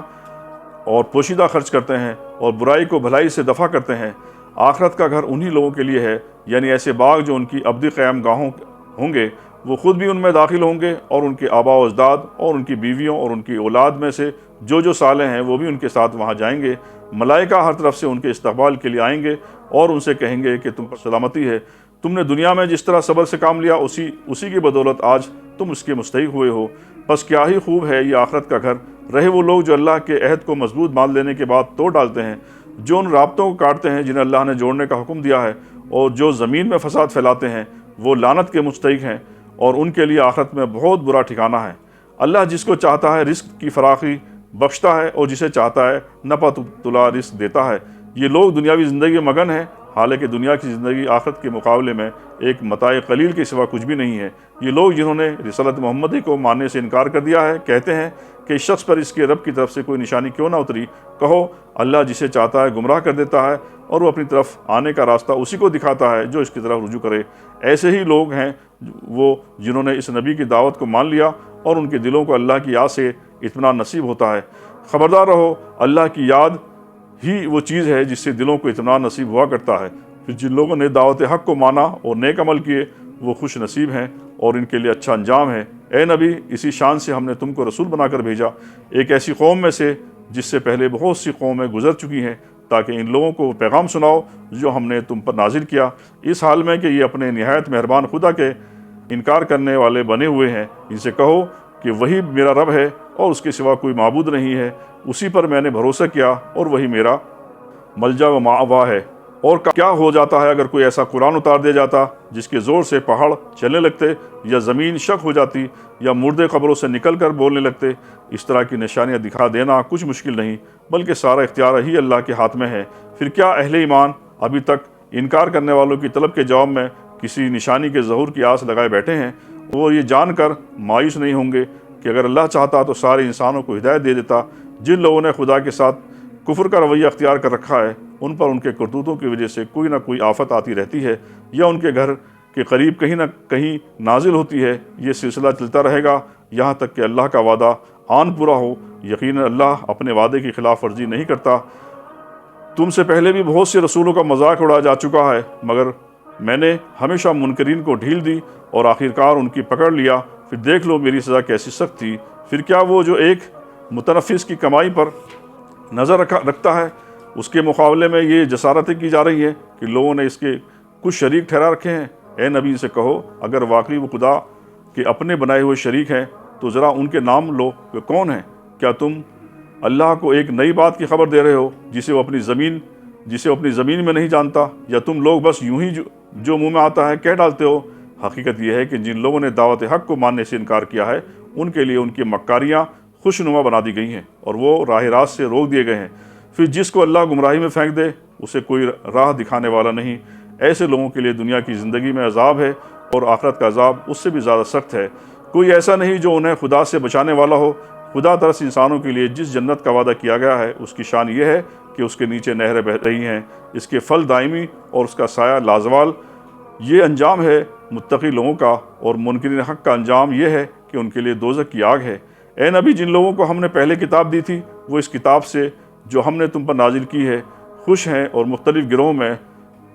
اور پوشیدہ خرچ کرتے ہیں اور برائی کو بھلائی سے دفع کرتے ہیں۔ آخرت کا گھر انہی لوگوں کے لیے ہے، یعنی ایسے باغ جو ان کی ابدی قیام گاہوں ہوں گے، وہ خود بھی ان میں داخل ہوں گے اور ان کے آباء و اجداد اور ان کی بیویوں اور ان کی اولاد میں سے جو صالح ہیں وہ بھی ان کے ساتھ وہاں جائیں گے۔ ملائکہ ہر طرف سے ان کے استقبال کے لیے آئیں گے اور ان سے کہیں گے کہ تم پر سلامتی ہے، تم نے دنیا میں جس طرح صبر سے کام لیا اسی کی بدولت آج تم اس کے مستحق ہوئے ہو، بس کیا ہی خوب ہے یہ آخرت کا گھر۔ رہے وہ لوگ جو اللہ کے عہد کو مضبوط مان لینے کے بعد توڑ ڈالتے ہیں، جو ان رابطوں کو کاٹتے ہیں جنہیں اللہ نے جوڑنے کا حکم دیا ہے، اور جو زمین میں فساد پھیلاتے ہیں، وہ لعنت کے مستحق ہیں اور ان کے لیے آخرت میں بہت برا ٹھکانہ ہے۔ اللہ جس کو چاہتا ہے رزق کی فراخی بخشتا ہے اور جسے چاہتا ہے نپا تلا رزق دیتا ہے۔ یہ لوگ دنیاوی زندگی میں مگن ہیں، حالانکہ دنیا کی زندگی آخرت کے مقابلے میں ایک متاع قلیل کے سوا کچھ بھی نہیں ہے۔ یہ لوگ جنہوں نے رسالت محمدی کو ماننے سے انکار کر دیا ہے کہتے ہیں کہ اس شخص پر اس کے رب کی طرف سے کوئی نشانی کیوں نہ اتری؟ کہو اللہ جسے چاہتا ہے گمراہ کر دیتا ہے اور وہ اپنی طرف آنے کا راستہ اسی کو دکھاتا ہے جو اس کی طرف رجوع کرے۔ ایسے ہی لوگ ہیں وہ جنہوں نے اس نبی کی دعوت کو مان لیا اور ان کے دلوں کو اللہ کی یاد سے اطمینان نصیب ہوتا ہے۔ خبردار رہو، اللہ کی یاد ہی وہ چیز ہے جس سے دلوں کو اطمینان نصیب ہوا کرتا ہے۔ پھر جن لوگوں نے دعوت حق کو مانا اور نیک عمل کیے وہ خوش نصیب ہیں اور ان کے لیے اچھا انجام ہے۔ اے نبی، اسی شان سے ہم نے تم کو رسول بنا کر بھیجا، ایک ایسی قوم میں سے جس سے پہلے بہت سی قومیں گزر چکی ہیں، تاکہ ان لوگوں کو پیغام سناؤ جو ہم نے تم پر نازل کیا، اس حال میں کہ یہ اپنے نہایت مہربان خدا کے انکار کرنے والے بنے ہوئے ہیں۔ ان سے کہو کہ وہی میرا رب ہے اور اس کے سوا کوئی معبود نہیں ہے، اسی پر میں نے بھروسہ کیا اور وہی میرا ملجا و مأوا ہے۔ اور کیا ہو جاتا ہے اگر کوئی ایسا قرآن اتار دیا جاتا جس کے زور سے پہاڑ چلنے لگتے یا زمین شق ہو جاتی یا مردے قبروں سے نکل کر بولنے لگتے؟ اس طرح کی نشانیاں دکھا دینا کچھ مشکل نہیں، بلکہ سارا اختیار ہی اللہ کے ہاتھ میں ہے۔ پھر کیا اہل ایمان ابھی تک انکار کرنے والوں کی طلب کے جواب میں کسی نشانی کے ظہور کی آس لگائے بیٹھے ہیں؟ وہ یہ جان کر مایوس نہیں ہوں گے کہ اگر اللہ چاہتا تو سارے انسانوں کو ہدایت دے دیتا۔ جن لوگوں نے خدا کے ساتھ کفر کا رویہ اختیار کر رکھا ہے، ان پر ان کے کرتوتوں کی وجہ سے کوئی نہ کوئی آفت آتی رہتی ہے، یا ان کے گھر کے قریب کہیں نہ کہیں نازل ہوتی ہے۔ یہ سلسلہ چلتا رہے گا یہاں تک کہ اللہ کا وعدہ آن پورا ہو۔ یقیناً اللہ اپنے وعدے کی خلاف ورزی نہیں کرتا۔ تم سے پہلے بھی بہت سے رسولوں کا مذاق اڑایا جا چکا ہے، مگر میں نے ہمیشہ منکرین کو ڈھیل دی اور آخرکار ان کی پکڑ لیا۔ پھر دیکھ لو میری سزا کیسی سخت تھی۔ پھر کیا وہ جو ایک متنفس کی کمائی پر نظر رکھتا ہے، اس کے مقابلے میں یہ جسارتیں کی جا رہی ہیں کہ لوگوں نے اس کے کچھ شریک ٹھہرا رکھے ہیں؟ اے نبی سے کہو اگر واقعی وہ خدا کے اپنے بنائے ہوئے شریک ہیں تو ذرا ان کے نام لو کہ کون ہیں۔ کیا تم اللہ کو ایک نئی بات کی خبر دے رہے ہو جسے وہ اپنی زمین میں نہیں جانتا، یا تم لوگ بس یوں ہی جو منہ میں آتا ہے کہہ ڈالتے ہو؟ حقیقت یہ ہے کہ جن لوگوں نے دعوت حق کو ماننے سے انکار کیا ہے ان کے لیے ان کی مکاریاں خوشنما بنا دی گئی ہیں اور وہ راہ راست سے روک دیے گئے ہیں۔ پھر جس کو اللہ گمراہی میں پھینک دے اسے کوئی راہ دکھانے والا نہیں۔ ایسے لوگوں کے لیے دنیا کی زندگی میں عذاب ہے اور آخرت کا عذاب اس سے بھی زیادہ سخت ہے۔ کوئی ایسا نہیں جو انہیں خدا سے بچانے والا ہو۔ خدا ترس انسانوں کے لیے جس جنت کا وعدہ کیا گیا ہے اس کی شان یہ ہے کہ اس کے نیچے نہریں بہہ رہی ہیں، اس کے پھل دائمی اور اس کا سایہ لازوال۔ یہ انجام ہے متقی لوگوں کا، اور منکرین حق کا انجام یہ ہے کہ ان کے لیے دوزخ کی آگ ہے۔ اے نبی، جن لوگوں کو ہم نے پہلے کتاب دی تھی وہ اس کتاب سے جو ہم نے تم پر نازل کی ہے خوش ہیں، اور مختلف گروہوں میں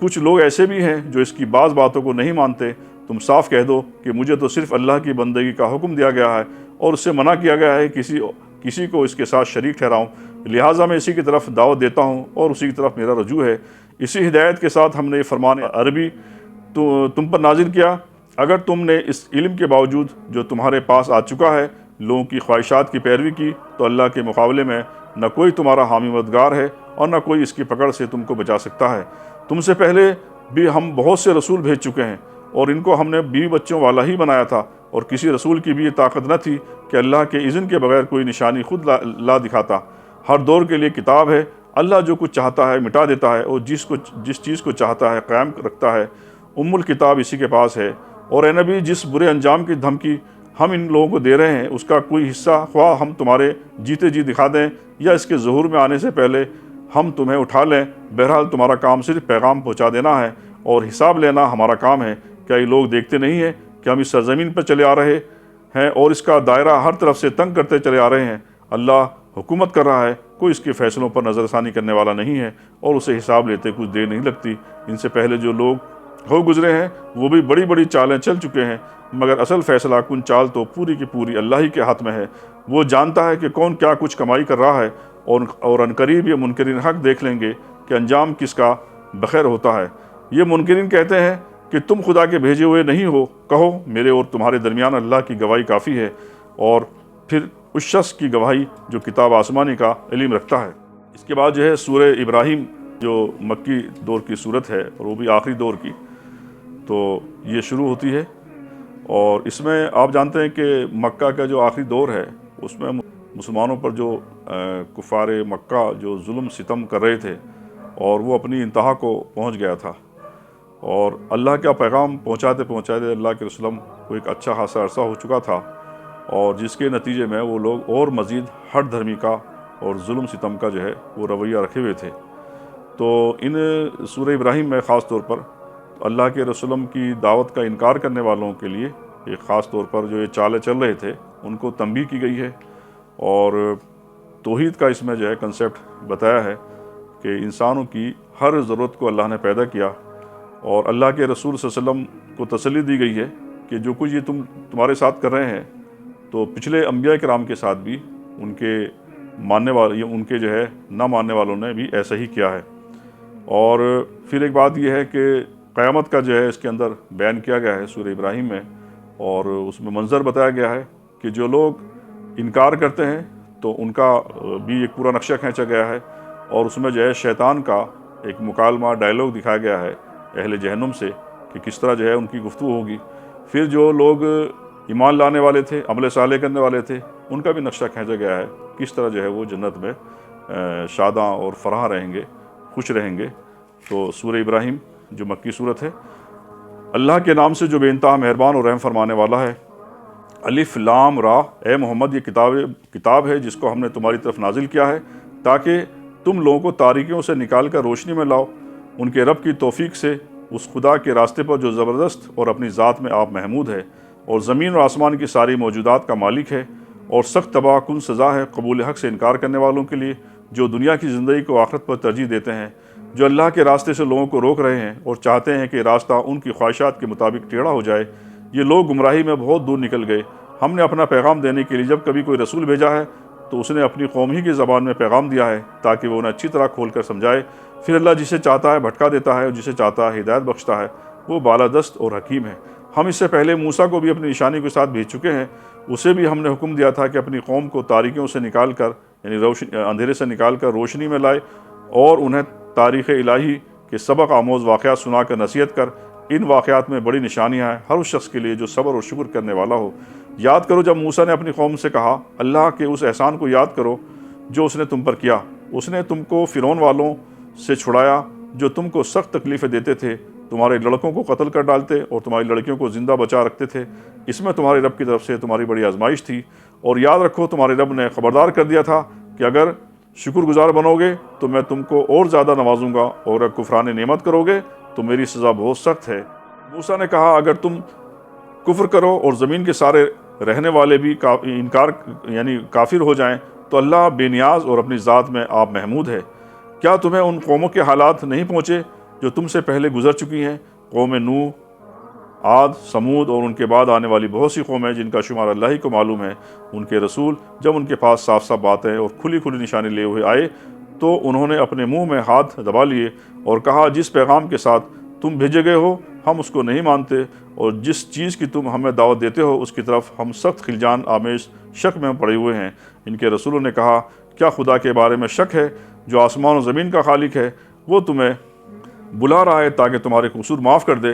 کچھ لوگ ایسے بھی ہیں جو اس کی بعض باتوں کو نہیں مانتے۔ تم صاف کہہ دو کہ مجھے تو صرف اللہ کی بندگی کا حکم دیا گیا ہے اور اس سے منع کیا گیا ہے کسی کو اس کے ساتھ شریک ٹھہراؤں، لہٰذا میں اسی کی طرف دعوت دیتا ہوں اور اسی کی طرف میرا رجوع ہے۔ اسی ہدایت کے ساتھ ہم نے یہ فرمان عربی تم پر نازل کیا۔ اگر تم نے اس علم کے باوجود جو تمہارے پاس آ چکا ہے لوگوں کی خواہشات کی پیروی کی تو اللہ کے مقابلے میں نہ کوئی تمہارا حامی مددگار ہے اور نہ کوئی اس کی پکڑ سے تم کو بچا سکتا ہے۔ تم سے پہلے بھی ہم بہت سے رسول بھیج چکے ہیں اور ان کو ہم نے بیوی بچوں والا ہی بنایا تھا، اور کسی رسول کی بھی یہ طاقت نہ تھی کہ اللہ کے اذن کے بغیر کوئی نشانی خود لا دکھاتا۔ ہر دور کے لیے کتاب ہے، اللہ جو کچھ چاہتا ہے مٹا دیتا ہے اور جس چیز کو چاہتا ہے قائم رکھتا ہے۔ الکتاب اسی کے پاس ہے۔ اور اے نبی، جس برے انجام کی دھمکی ہم ان لوگوں کو دے رہے ہیں اس کا کوئی حصہ خواہ ہم تمہارے جیتے جی دکھا دیں یا اس کے ظہور میں آنے سے پہلے ہم تمہیں اٹھا لیں، بہرحال تمہارا کام صرف پیغام پہنچا دینا ہے اور حساب لینا ہمارا کام ہے۔ کیا یہ لوگ دیکھتے نہیں ہیں کہ ہم اس سرزمین پر چلے آ رہے ہیں اور اس کا دائرہ ہر طرف سے تنگ کرتے چلے آ رہے ہیں؟ اللہ حکومت کر رہا ہے، کوئی اس کے فیصلوں پر نظر ثانی کرنے والا نہیں ہے اور اسے حساب لیتے کچھ دیر نہیں لگتی۔ ان سے پہلے جو لوگ ہو گزرے ہیں وہ بھی بڑی بڑی چالیں چل چکے ہیں، مگر اصل فیصلہ کن چال تو پوری کی پوری اللہ ہی کے ہاتھ میں ہے۔ وہ جانتا ہے کہ کون کیا کچھ کمائی کر رہا ہے، اور عنقریب یہ منکرین حق دیکھ لیں گے کہ انجام کس کا بخیر ہوتا ہے۔ یہ منکرین کہتے ہیں کہ تم خدا کے بھیجے ہوئے نہیں ہو، کہو میرے اور تمہارے درمیان اللہ کی گواہی کافی ہے، اور پھر اس شخص کی گواہی جو کتاب آسمانی کا علم رکھتا ہے۔ اس کے بعد جو ہے سورہ ابراہیم جو مکی دور کی صورت ہے اور وہ بھی آخری دور کی، تو یہ شروع ہوتی ہے، اور اس میں آپ جانتے ہیں کہ مکہ کا جو آخری دور ہے اس میں مسلمانوں پر جو کفار مکہ جو ظلم ستم کر رہے تھے اور وہ اپنی انتہا کو پہنچ گیا تھا، اور اللہ کا پیغام پہنچاتے پہنچاتے اللہ کے رسول کو ایک اچھا خاصا عرصہ ہو چکا تھا، اور جس کے نتیجے میں وہ لوگ اور مزید ہٹ دھرمی کا اور ظلم ستم کا جو ہے وہ رویہ رکھے ہوئے تھے۔ تو ان سورہ ابراہیم میں خاص طور پر اللہ کے رسول کی دعوت کا انکار کرنے والوں کے لیے ایک خاص طور پر جو یہ چالیں چل رہے تھے ان کو تنبیہ کی گئی ہے، اور توحید کا اس میں جو ہے کنسیپٹ بتایا ہے کہ انسانوں کی ہر ضرورت کو اللہ نے پیدا کیا، اور اللہ کے رسول صلی اللہ علیہ وسلم کو تسلی دی گئی ہے کہ جو کچھ یہ تمہارے ساتھ کر رہے ہیں تو پچھلے انبیاء کرام کے ساتھ بھی ان کے ماننے والے ان کے جو ہے نہ ماننے والوں نے بھی ایسا ہی کیا ہے۔ اور پھر ایک بات یہ ہے کہ قیامت کا جو ہے اس کے اندر بیان کیا گیا ہے سورہ ابراہیم میں، اور اس میں منظر بتایا گیا ہے کہ جو لوگ انکار کرتے ہیں تو ان کا بھی ایک پورا نقشہ کھینچا گیا ہے، اور اس میں جو ہے شیطان کا ایک مکالمہ ڈائیلاگ دکھایا گیا ہے اہل جہنم سے کہ کس طرح جو ہے ان کی گفتگو ہوگی۔ پھر جو لوگ ایمان لانے والے تھے، عمل صالح کرنے والے تھے، ان کا بھی نقشہ کھینچا گیا ہے کس طرح جو ہے وہ جنت میں شاداں اور فرح رہیں گے، خوش رہیں گے۔ تو سورہ ابراہیم جو مکی صورت ہے، اللہ کے نام سے جو بے انتہا مہربان اور رحم فرمانے والا ہے۔ الف لام را، اے محمد یہ کتاب ہے جس کو ہم نے تمہاری طرف نازل کیا ہے تاکہ تم لوگوں کو تاریکیوں سے نکال کر روشنی میں لاؤ ان کے رب کی توفیق سے، اس خدا کے راستے پر جو زبردست اور اپنی ذات میں آپ محمود ہے، اور زمین اور آسمان کی ساری موجودات کا مالک ہے، اور سخت تباہ کن سزا ہے قبول حق سے انکار کرنے والوں کے لیے جو دنیا کی زندگی کو آخرت پر ترجیح دیتے ہیں، جو اللہ کے راستے سے لوگوں کو روک رہے ہیں اور چاہتے ہیں کہ راستہ ان کی خواہشات کے مطابق ٹیڑھا ہو جائے۔ یہ لوگ گمراہی میں بہت دور نکل گئے۔ ہم نے اپنا پیغام دینے کے لیے جب کبھی کوئی رسول بھیجا ہے تو اس نے اپنی قوم ہی کی زبان میں پیغام دیا ہے تاکہ وہ انہیں اچھی طرح کھول کر سمجھائے۔ پھر اللہ جسے چاہتا ہے بھٹکا دیتا ہے اور جسے چاہتا ہے ہدایت بخشتا ہے، وہ بالادست اور حکیم ہے۔ ہم اس سے پہلے موسیٰ کو بھی اپنی نشانی کے ساتھ بھیج چکے ہیں، اسے بھی ہم نے حکم دیا تھا کہ اپنی قوم کو تاریکیوں سے نکال کر یعنی اندھیرے سے نکال کر روشنی میں لائے، اور انہیں تاریخ الہی کے سبق آموز واقعات سنا کر نصیحت کر۔ ان واقعات میں بڑی نشانیاں ہیں ہر اس شخص کے لیے جو صبر اور شکر کرنے والا ہو۔ یاد کرو جب موسیٰ نے اپنی قوم سے کہا، اللہ کے اس احسان کو یاد کرو جو اس نے تم پر کیا۔ اس نے تم کو فرعون والوں سے چھڑایا جو تم کو سخت تکلیفیں دیتے تھے، تمہارے لڑکوں کو قتل کر ڈالتے اور تمہاری لڑکیوں کو زندہ بچا رکھتے تھے۔ اس میں تمہارے رب کی طرف سے تمہاری بڑی آزمائش تھی، اور یاد رکھو تمہارے رب نے خبردار کر دیا تھا کہ اگر شکر گزار بنو گے تو میں تم کو اور زیادہ نوازوں گا، اور اگر کفران نعمت کرو گے تو میری سزا بہت سخت ہے۔ موسیٰ نے کہا اگر تم کفر کرو اور زمین کے سارے رہنے والے بھی انکار یعنی کافر ہو جائیں تو اللہ بے نیاز اور اپنی ذات میں آپ محمود ہے۔ کیا تمہیں ان قوموں کے حالات نہیں پہنچے جو تم سے پہلے گزر چکی ہیں؟ قوم نوح، عاد، سمود اور ان کے بعد آنے والی بہت سی قومیں جن کا شمار اللہ ہی کو معلوم ہے۔ ان کے رسول جب ان کے پاس صاف صاف باتیں اور کھلی کھلی نشانی لیے ہوئے آئے تو انہوں نے اپنے منہ میں ہاتھ دبا لیے اور کہا جس پیغام کے ساتھ تم بھیجے گئے ہو ہم اس کو نہیں مانتے، اور جس چیز کی تم ہمیں دعوت دیتے ہو اس کی طرف ہم سخت خلجان آمیز شک میں پڑے ہوئے ہیں۔ ان کے رسولوں نے کہا کیا خدا کے بارے میں شک ہے جو آسمان و زمین کا خالق ہے؟ وہ تمہیں بلا رہا ہے تاکہ تمہارے قصور معاف کر دے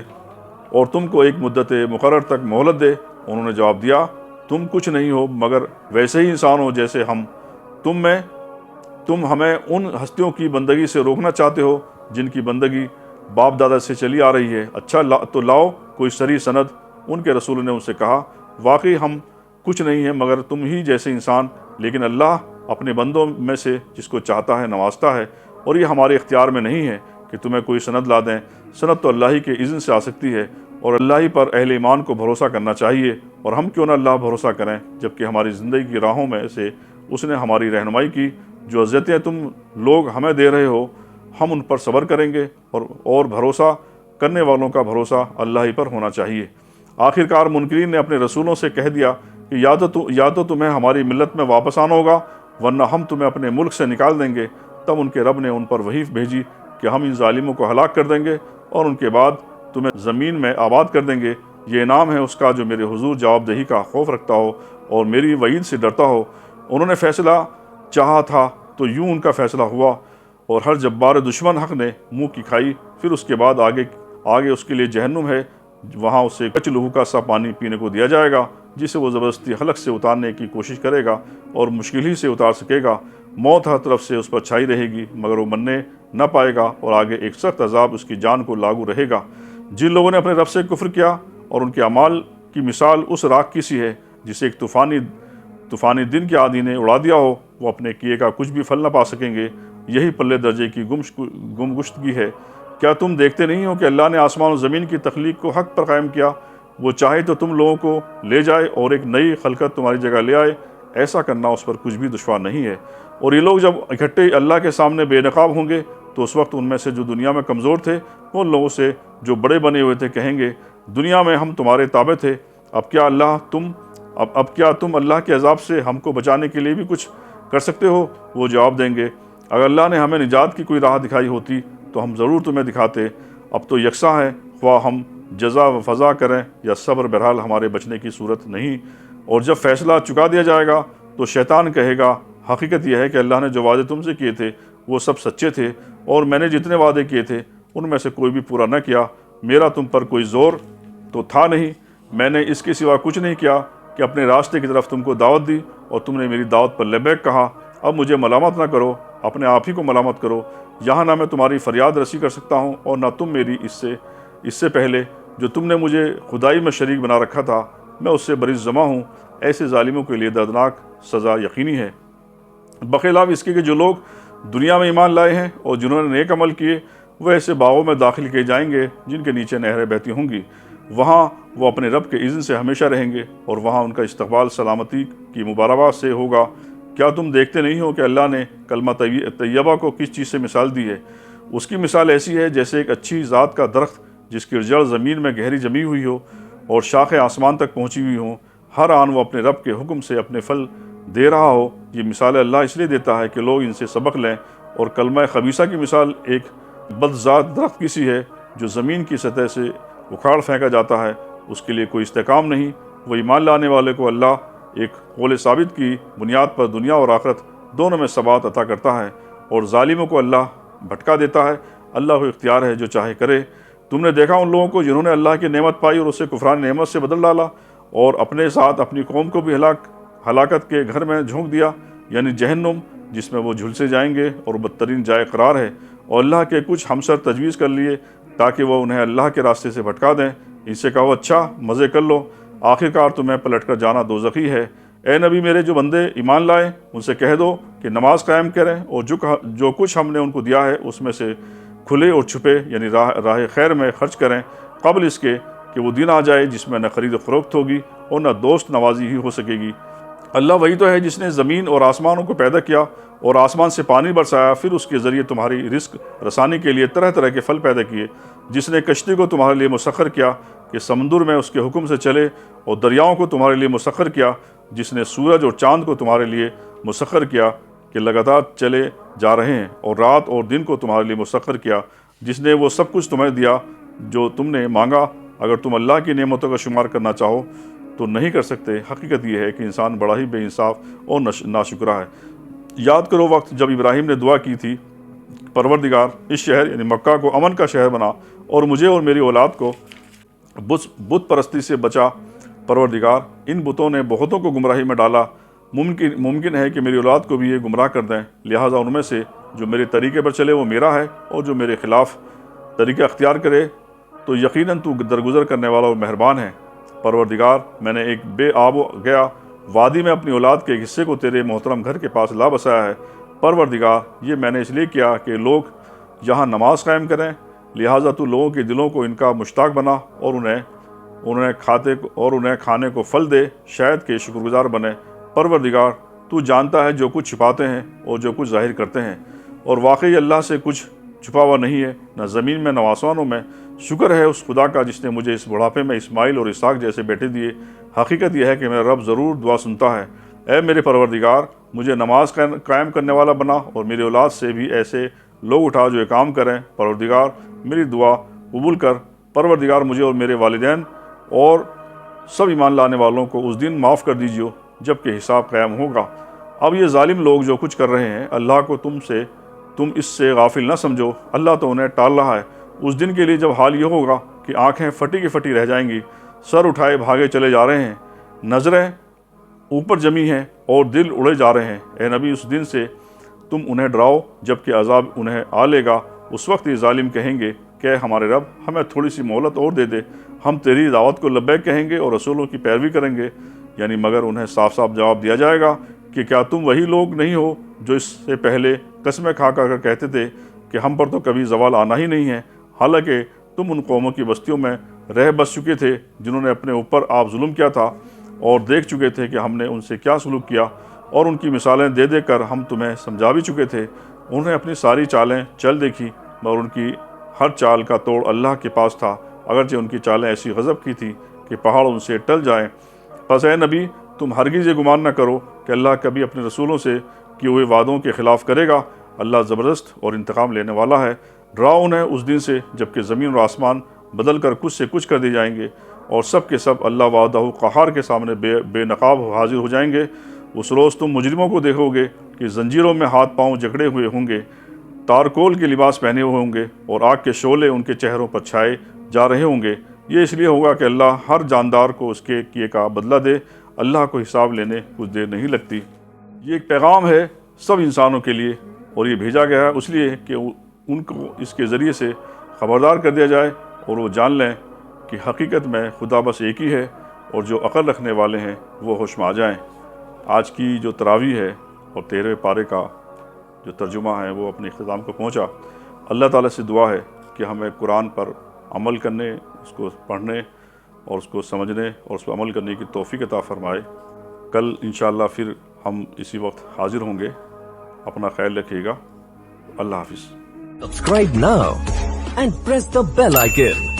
اور تم کو ایک مدت مقرر تک مہلت دے۔ انہوں نے جواب دیا تم کچھ نہیں ہو مگر ویسے ہی انسان ہو جیسے ہم۔ تم ہمیں ان ہستیوں کی بندگی سے روکنا چاہتے ہو جن کی بندگی باپ دادا سے چلی آ رہی ہے۔ اچھا تو لاؤ کوئی صریح سند۔ ان کے رسول نے ان سے کہا واقعی ہم کچھ نہیں ہیں مگر تم ہی جیسے انسان، لیکن اللہ اپنے بندوں میں سے جس کو چاہتا ہے نوازتا ہے، اور یہ ہمارے اختیار میں نہیں ہے کہ تمہیں کوئی سند لا دیں۔ سند تو اللہ ہی کے اذن سے آ سکتی ہے، اور اللہ ہی پر اہل ایمان کو بھروسہ کرنا چاہیے۔ اور ہم کیوں نہ اللہ بھروسہ کریں جبکہ ہماری زندگی کی راہوں میں سے اس نے ہماری رہنمائی کی۔ جو اذیتیں تم لوگ ہمیں دے رہے ہو ہم ان پر صبر کریں گے، اور بھروسہ کرنے والوں کا بھروسہ اللہ ہی پر ہونا چاہیے۔ آخرکار منکرین نے اپنے رسولوں سے کہہ دیا کہ یا تو تمہیں ہماری ملت میں واپس آنا ہوگا ورنہ ہم تمہیں اپنے ملک سے نکال دیں گے۔ تب ان کے رب نے ان پر وحی بھیجی کہ ہم ان ظالموں کو ہلاک کر دیں گے اور ان کے بعد تمہیں زمین میں آباد کر دیں گے۔ یہ انعام ہے اس کا جو میرے حضور جواب دہی کا خوف رکھتا ہو اور میری وعید سے ڈرتا ہو۔ انہوں نے فیصلہ چاہا تھا تو یوں ان کا فیصلہ ہوا، اور ہر جبار دشمن حق نے منہ کی کھائی۔ پھر اس کے بعد آگے اس کے لیے جہنم ہے، وہاں اسے کچ لہو کا سا پانی پینے کو دیا جائے گا جسے وہ زبردستی حلق سے اتارنے کی کوشش کرے گا اور مشکل ہی سے اتار سکے گا۔ موت ہر طرف سے اس پر چھائی رہے گی مگر وہ مننے نہ پائے گا، اور آگے ایک سخت عذاب اس کی جان کو لاگو رہے گا۔ جن لوگوں نے اپنے رب سے کفر کیا اور ان کے اعمال کی مثال اس راکھ کی سی ہے جسے ایک طوفانی دن کے عادی نے اڑا دیا ہو، وہ اپنے کیے کا کچھ بھی پھل نہ پا سکیں گے۔ یہی پلے درجے کی گمگشتگی ہے۔ کیا تم دیکھتے نہیں ہو کہ اللہ نے آسمان و زمین کی تخلیق کو حق پر قائم کیا؟ وہ چاہے تو تم لوگوں کو لے جائے اور ایک نئی خلقت تمہاری جگہ لے آئے۔ ایسا کرنا اس پر کچھ بھی دشوار نہیں ہے۔ اور یہ لوگ جب اکٹھے اللہ کے سامنے بے نقاب ہوں گے تو اس وقت ان میں سے جو دنیا میں کمزور تھے وہ ان لوگوں سے جو بڑے بنے ہوئے تھے کہیں گے، دنیا میں ہم تمہارے تابع تھے، اب کیا تم اللہ کے عذاب سے ہم کو بچانے کے لیے بھی کچھ کر سکتے ہو؟ وہ جواب دیں گے، اگر اللہ نے ہمیں نجات کی کوئی راہ دکھائی ہوتی تو ہم ضرور تمہیں دکھاتے۔ اب تو یکساں ہے، خواہ ہم جزا و فضا کریں یا صبر، بہرحال ہمارے بچنے کی صورت نہیں۔ اور جب فیصلہ چکا دیا جائے گا تو شیطان کہے گا، حقیقت یہ ہے کہ اللہ نے جو وعدے تم سے کیے تھے وہ سب سچے تھے، اور میں نے جتنے وعدے کیے تھے ان میں سے کوئی بھی پورا نہ کیا۔ میرا تم پر کوئی زور تو تھا نہیں، میں نے اس کے سوا کچھ نہیں کیا کہ اپنے راستے کی طرف تم کو دعوت دی اور تم نے میری دعوت پر لبیک کہا۔ اب مجھے ملامت نہ کرو، اپنے آپ ہی کو ملامت کرو۔ یہاں نہ میں تمہاری فریاد رسی کر سکتا ہوں اور نہ تم میری اس سے پہلے جو تم نے مجھے خدائی میں شریک بنا رکھا تھا میں اس سے بریز زماں ہوں۔ ایسے ظالموں کے لیے دردناک سزا یقینی ہے۔ بخلاف اس کے کہ جو لوگ دنیا میں ایمان لائے ہیں اور جنہوں نے نیک عمل کیے وہ ایسے باغوں میں داخل کیے جائیں گے جن کے نیچے نہریں بہتی ہوں گی، وہاں وہ اپنے رب کے اذن سے ہمیشہ رہیں گے اور وہاں ان کا استقبال سلامتی کی مبارکباد سے ہوگا۔ کیا تم دیکھتے نہیں ہو کہ اللہ نے کلمہ طیبہ کو کس چیز سے مثال دی ہے؟ اس کی مثال ایسی ہے جیسے ایک اچھی ذات کا درخت جس کی جڑ زمین میں گہری جمی ہوئی ہو اور شاخیں آسمان تک پہنچی ہوئی ہوں، ہر آن وہ اپنے رب کے حکم سے اپنے پھل دے رہا ہو۔ یہ مثال اللہ اس لیے دیتا ہے کہ لوگ ان سے سبق لیں۔ اور کلمہ خبیثہ کی مثال ایک بدذات درخت کی سی ہے جو زمین کی سطح سے اکھاڑ پھینکا جاتا ہے، اس کے لیے کوئی استحکام نہیں۔ وہ ایمان لانے والے کو اللہ ایک قول ثابت کی بنیاد پر دنیا اور آخرت دونوں میں ثبات عطا کرتا ہے، اور ظالموں کو اللہ بھٹکا دیتا ہے۔ اللہ کو اختیار ہے جو چاہے کرے۔ تم نے دیکھا ان لوگوں کو جنہوں نے اللہ کی نعمت پائی اور اسے کفران نعمت سے بدل ڈالا، اور اپنے ساتھ اپنی قوم کو بھی ہلاکت کے گھر میں جھونک دیا، یعنی جہنم، جس میں وہ جھلسے جائیں گے اور بدترین جائے قرار ہے۔ اور اللہ کے کچھ ہمسر تجویز کر لیے تاکہ وہ انہیں اللہ کے راستے سے بھٹکا دیں۔ ان سے کہو، اچھا مزے کر لو، آخرکار تمہیں پلٹ کر جانا دوزخی ہے۔ اے نبی، میرے جو بندے ایمان لائے ان سے کہہ دو کہ نماز قائم کریں اور جو کچھ ہم نے ان کو دیا ہے اس میں سے کھلے اور چھپے یعنی راہ خیر میں خرچ کریں، قبل اس کے کہ وہ دن آ جائے جس میں نہ خرید و فروخت ہوگی اور نہ دوست نوازی ہی ہو سکے گی۔ اللہ وہی تو ہے جس نے زمین اور آسمانوں کو پیدا کیا اور آسمان سے پانی برسایا، پھر اس کے ذریعے تمہاری رزق رسانی کے لیے طرح طرح کے پھل پیدا کیے، جس نے کشتی کو تمہارے لیے مسخر کیا کہ سمندر میں اس کے حکم سے چلے، اور دریاؤں کو تمہارے لیے مسخر کیا، جس نے سورج اور چاند کو تمہارے لیے مسخر کیا کہ لگاتار چلے جا رہے ہیں، اور رات اور دن کو تمہارے لیے مسخر کیا، جس نے وہ سب کچھ تمہیں دیا جو تم نے مانگا۔ اگر تم اللہ کی نعمتوں کا شمار کرنا چاہو تو نہیں کر سکتے۔ حقیقت یہ ہے کہ انسان بڑا ہی بے انصاف اور ناشکرا ہے۔ یاد کرو وقت جب ابراہیم نے دعا کی تھی، پروردگار اس شہر یعنی مکہ کو امن کا شہر بنا اور مجھے اور میری اولاد کو بت پرستی سے بچا۔ پروردگار، ان بتوں نے بہتوں کو گمراہی میں ڈالا، ممکن ہے کہ میری اولاد کو بھی یہ گمراہ کر دیں، لہٰذا ان میں سے جو میرے طریقے پر چلے وہ میرا ہے، اور جو میرے خلاف طریقہ اختیار کرے تو یقیناً تو درگزر کرنے والا اور مہربان ہے۔ پروردگار، میں نے ایک بے آب و گیا وادی میں اپنی اولاد کے ایک حصے کو تیرے محترم گھر کے پاس لا بسایا ہے، پروردگار یہ میں نے اس لیے کیا کہ لوگ یہاں نماز قائم کریں، لہٰذا تو لوگوں کے دلوں کو ان کا مشتاق بنا اور انہیں کھانے کو پھل دے، شاید کہ شکر گزار بنے۔ پروردگار تو جانتا ہے جو کچھ چھپاتے ہیں اور جو کچھ ظاہر کرتے ہیں، اور واقعی اللہ سے کچھ چھپا ہوا نہیں ہے، نہ زمین میں نہ آسمانوں میں۔ شکر ہے اس خدا کا جس نے مجھے اس بڑھاپے میں اسماعیل اور اسحاق جیسے بیٹے دیے۔ حقیقت یہ ہے کہ میرا رب ضرور دعا سنتا ہے۔ اے میرے پروردگار، مجھے نماز قائم کرنے والا بنا، اور میری اولاد سے بھی ایسے لوگ اٹھا جو یہ کام کریں۔ پروردگار میری دعا قبول کر۔ پروردگار مجھے اور میرے والدین اور سب ایمان لانے والوں کو اس دن معاف کر دیجیے جب کہ حساب قائم ہوگا۔ اب یہ ظالم لوگ جو کچھ کر رہے ہیں، اللہ کو تم اس سے غافل نہ سمجھو، اللہ تو انہیں ٹال رہا ہے۔ اس دن کے لیے جب حال یہ ہوگا کہ آنکھیں پھٹی کی پھٹی رہ جائیں گی، سر اٹھائے بھاگے چلے جا رہے ہیں، نظریں اوپر جمی ہیں اور دل اڑے جا رہے ہیں۔ اے نبی، اس دن سے تم انہیں ڈراؤ جب کہ عذاب انہیں آ لے گا۔ اس وقت یہ ظالم کہیں گے کہ ہمارے رب ہمیں تھوڑی سی مہلت اور دے دے، ہم تیری دعوت کو لبیک کہیں گے اور رسولوں کی پیروی کریں گے، یعنی مگر انہیں صاف صاف جواب دیا جائے گا کہ کیا تم وہی لوگ نہیں ہو جو اس سے پہلے قسمیں کھا کر کہتے تھے کہ ہم پر تو کبھی زوال آنا ہی نہیں ہے، حالانکہ تم ان قوموں کی بستیوں میں رہ بس چکے تھے جنہوں نے اپنے اوپر آپ ظلم کیا تھا، اور دیکھ چکے تھے کہ ہم نے ان سے کیا سلوک کیا، اور ان کی مثالیں دے دے کر ہم تمہیں سمجھا بھی چکے تھے۔ انہوں نے اپنی ساری چالیں چل دیکھی، مگر ان کی ہر چال کا توڑ اللہ کے پاس تھا، اگرچہ ان کی چالیں ایسی غضب کی تھی کہ پہاڑ ان سے ٹل جائیں۔ پس اے نبی، تم ہرگز یہ گمان نہ کرو کہ اللہ کبھی اپنے رسولوں سے کیے ہوئے وعدوں کے خلاف کرے گا۔ اللہ زبردست اور انتقام لینے والا ہے۔ ڈراؤ انہیں اس دن سے جب کہ زمین اور آسمان بدل کر کچھ سے کچھ کر دی جائیں گے، اور سب کے سب اللہ وحدہ قہار کے سامنے بے نقاب حاضر ہو جائیں گے۔ اس روز تم مجرموں کو دیکھو گے کہ زنجیروں میں ہاتھ پاؤں جکڑے ہوئے ہوں گے، تارکول کے لباس پہنے ہوئے ہوں گے، اور آگ کے شعلے ان کے چہروں پر چھائے جا رہے ہوں گے۔ یہ اس لیے ہوگا کہ اللہ ہر جاندار کو اس کے کیے کا بدلہ دے، اللہ کو حساب لینے کچھ دیر نہیں لگتی۔ یہ ایک پیغام ہے سب انسانوں کے لیے، اور یہ بھیجا گیا ہے اس لیے کہ ان کو اس کے ذریعے سے خبردار کر دیا جائے اور وہ جان لیں کہ حقیقت میں خدا بس ایک ہی ہے، اور جو عقل رکھنے والے ہیں وہ ہوش میں آ جائیں۔ آج کی جو تراویح ہے اور 13ویں پارے کا جو ترجمہ ہے وہ اپنے اختتام کو پہنچا۔ اللہ تعالیٰ سے دعا ہے کہ ہمیں قرآن پر عمل کرنے، اس کو پڑھنے اور اس کو سمجھنے اور اس پر عمل کرنے کی توفیق عطا فرمائے۔ کل انشاءاللہ پھر ہم اسی وقت حاضر ہوں گے۔ اپنا خیال رکھیے گا۔ اللہ حافظ۔ Subscribe now and press the bell icon.